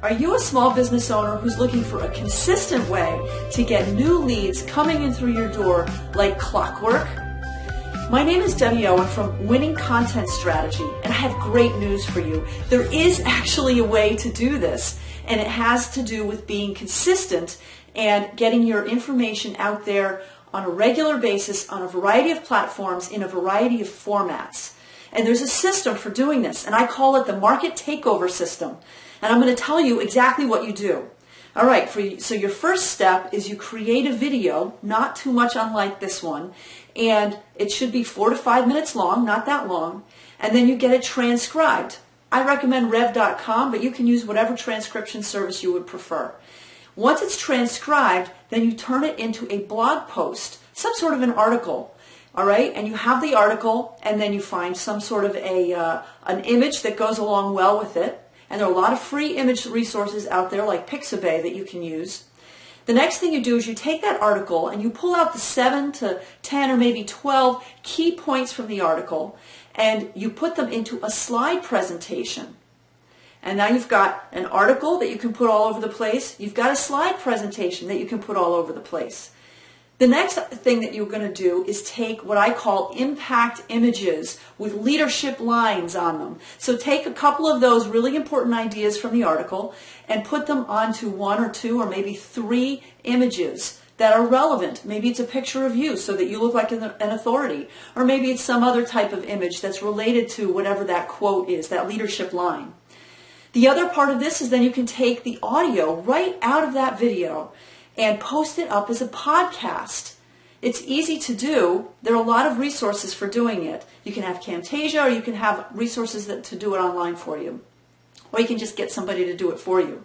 Are you a small business owner who's looking for a consistent way to get new leads coming in through your door like clockwork? My name is Debbie Owen from Winning Content Strategy, and I have great news for you. There is actually a way to do this, and it has to do with being consistent and getting your information out there on a regular basis on a variety of platforms in a variety of formats. And there's a system for doing this, and I call it the Market Takeover system. And I'm going to tell you exactly what you do. All right, so your first step is you create a video, not too much unlike this one, and it should be 4 to 5 minutes long, not that long, and then you get it transcribed. I recommend rev.com, but you can use whatever transcription service you would prefer. Once it's transcribed, then you turn it into a blog post, some sort of an article. All right, and you have the article, and then you find some sort of an image that goes along well with it. And there are a lot of free image resources out there like Pixabay that you can use. The next thing you do is you take that article and you pull out the 7 to 10 or maybe 12 key points from the article, and you put them into a slide presentation. And now you've got an article that you can put all over the place. You've got a slide presentation that you can put all over the place. The next thing that you're going to do is take what I call impact images with leadership lines on them. So take a couple of those really important ideas from the article and put them onto 1 or 2 or maybe 3 images that are relevant. Maybe it's a picture of you so that you look like an authority, or maybe it's some other type of image that's related to whatever that quote is, that leadership line. The other part of this is then you can take the audio right out of that video and post it up as a podcast. It's easy to do. There are a lot of resources for doing it. You can have Camtasia, or you can have resources to do it online for you. Or you can just get somebody to do it for you.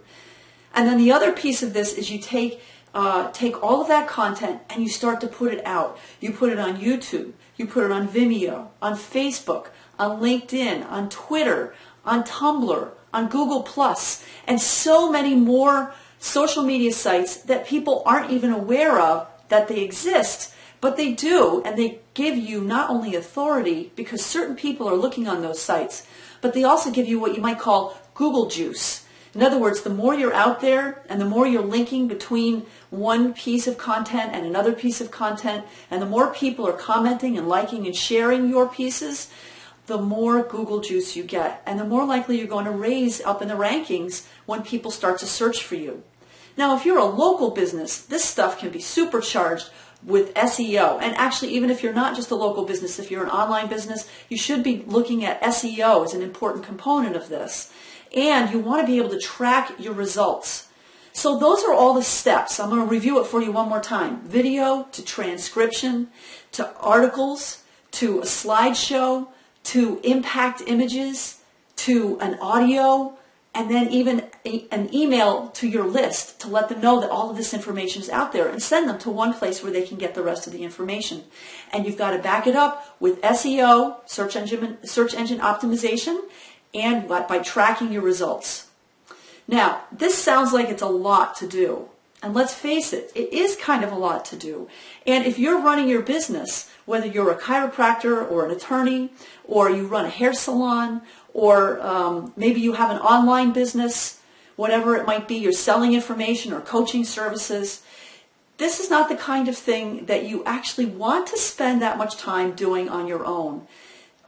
And then the other piece of this is you take all of that content and you start to put it out. You put it on YouTube. You put it on Vimeo, on Facebook, on LinkedIn, on Twitter, on Tumblr, on Google+, and so many more social media sites that people aren't even aware of that they exist, but they do, and they give you not only authority because certain people are looking on those sites, but they also give you what you might call Google juice. In other words, the more you're out there and the more you're linking between one piece of content and another piece of content, and the more people are commenting and liking and sharing your pieces, the more Google juice you get, and the more likely you're going to raise up in the rankings when people start to search for you. Now, if you're a local business, this stuff can be supercharged with SEO. And actually, even if you're not just a local business, if you're an online business, you should be looking at SEO as an important component of this. And you want to be able to track your results. So those are all the steps. I'm going to review it for you one more time. Video to transcription, to articles, to a slideshow, to impact images, to an audio, and then even an email to your list to let them know that all of this information is out there, and send them to one place where they can get the rest of the information. And you've got to back it up with SEO, search engine optimization, and by tracking your results. Now, this sounds like it's a lot to do. And let's face it, it is kind of a lot to do. And if you're running your business, whether you're a chiropractor or an attorney, or you run a hair salon, or maybe you have an online business, whatever it might be, you're selling information or coaching services, this is not the kind of thing that you actually want to spend that much time doing on your own.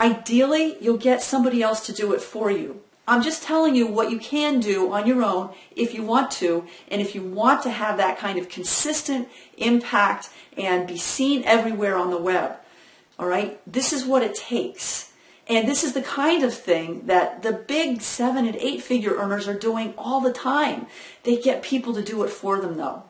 Ideally, you'll get somebody else to do it for you. I'm just telling you what you can do on your own if you want to, and if you want to have that kind of consistent impact and be seen everywhere on the web. All right? This is what it takes. And this is the kind of thing that the big 7- and 8-figure earners are doing all the time. They get people to do it for them, though.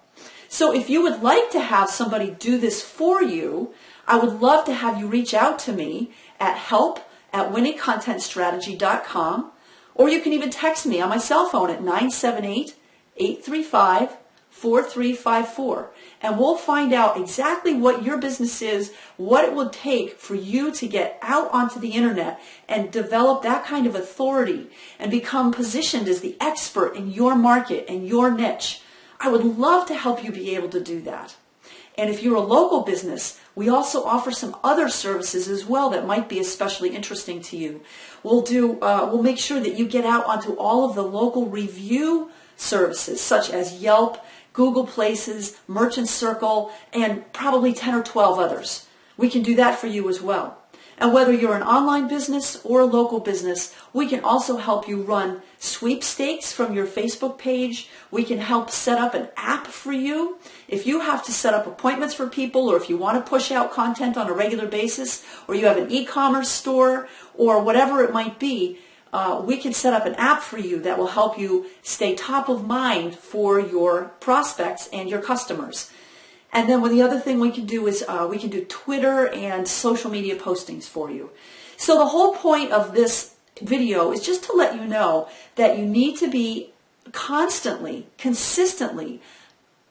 So if you would like to have somebody do this for you, I would love to have you reach out to me at help@winningcontentstrategy.com, or you can even text me on my cell phone at 978-835-4354, and we'll find out exactly what your business is, what it would take for you to get out onto the internet and develop that kind of authority and become positioned as the expert in your market and your niche. I would love to help you be able to do that. And if you're a local business, we also offer some other services as well that might be especially interesting to you. We'll make sure that you get out onto all of the local review services such as Yelp, Google Places, Merchant Circle, and probably 10 or 12 others. We can do that for you as well. And whether you're an online business or a local business, we can also help you run sweepstakes from your Facebook page. We can help set up an app for you. If you have to set up appointments for people, or if you want to push out content on a regular basis, or you have an e-commerce store, or whatever it might be, we can set up an app for you that will help you stay top of mind for your prospects and your customers. And then the other thing we can do is we can do Twitter and social media postings for you. So the whole point of this video is just to let you know that you need to be constantly, consistently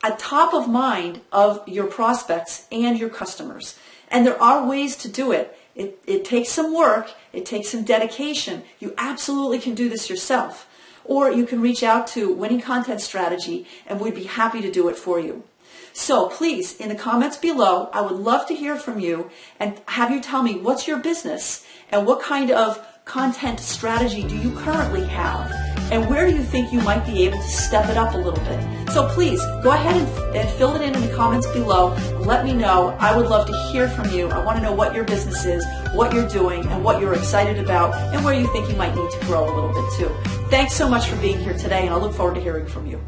at top of mind of your prospects and your customers. And there are ways to do it. It takes some work. It takes some dedication. You absolutely can do this yourself. Or you can reach out to Winning Content Strategy, and we'd be happy to do it for you. So please, in the comments below, I would love to hear from you and have you tell me what's your business and what kind of content strategy do you currently have, and where do you think you might be able to step it up a little bit. So please, go ahead and fill it in the comments below. Let me know. I would love to hear from you. I want to know what your business is, what you're doing, and what you're excited about, and where you think you might need to grow a little bit too. Thanks so much for being here today, and I look forward to hearing from you.